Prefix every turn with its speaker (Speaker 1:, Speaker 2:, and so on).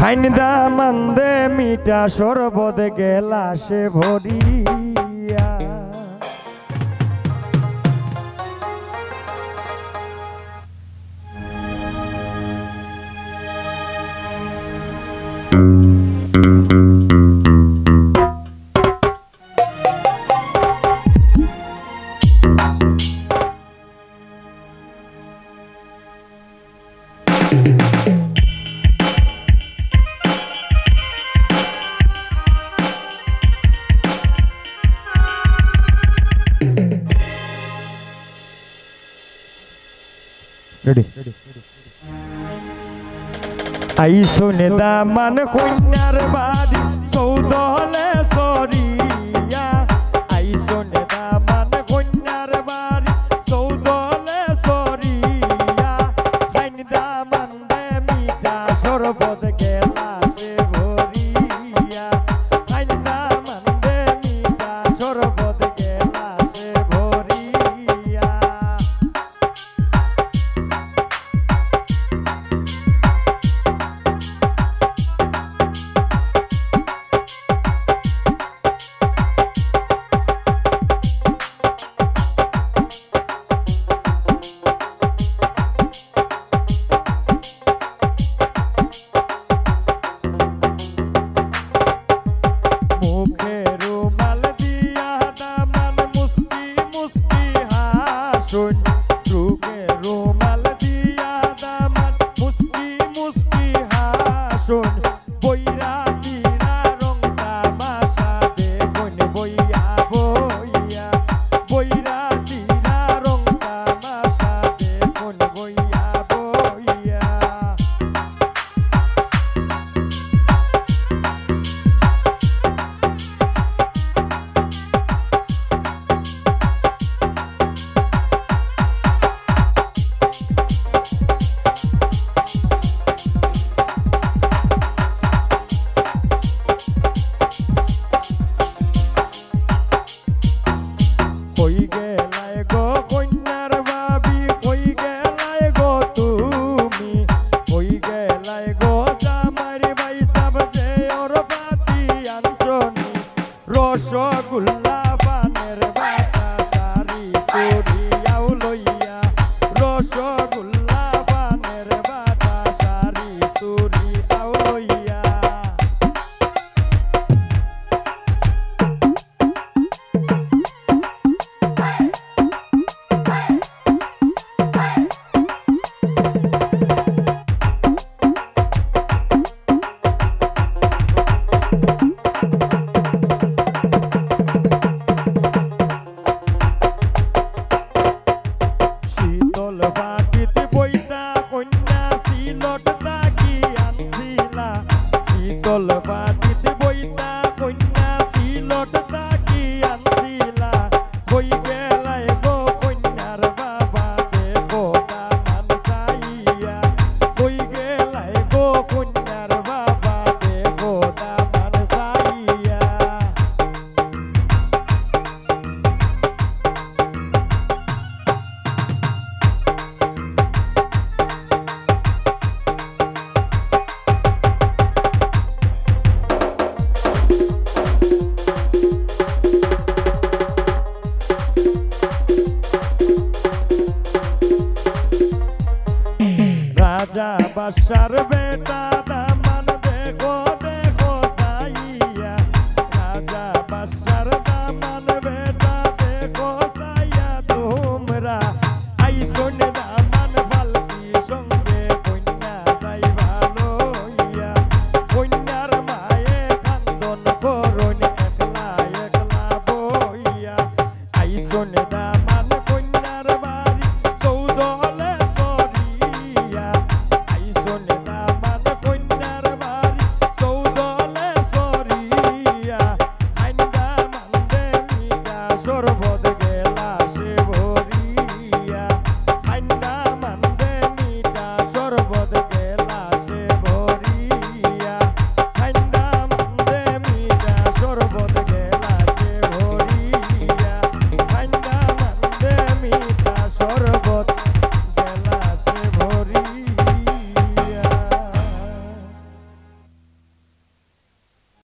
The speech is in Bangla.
Speaker 1: খাইন্দা মন্দে মিঠা শরবত গেলাসে ভরিয়া আইসো নেদা মান কন্যার বাড়ি চৌদলে সরিয়া আইসো নেদা মান কন্যার বাড়ি চৌদলে সরিয়া খাইন্দা মান্দে মিঠা শরবত গেলাসে ভরিয়া খাইন্দা মান্দে মিঠা শরবত গেলাসে ভরিয়া রসগোল্লা পানের বাটা সারি চুরিয়াও লইয়া রসগোল্লা পানের বাটা সারি চুরিয়াও লইয়া পাটিতে বইতা কন্যা সিলট তাকি আনছিলা কই গেলাই গো কন্যার বাবা দেখো দামান চাইয়া কই গেলাই গো কন্যার বাবা দেখো দামান চাইয়া রাজা বাদশার বেটা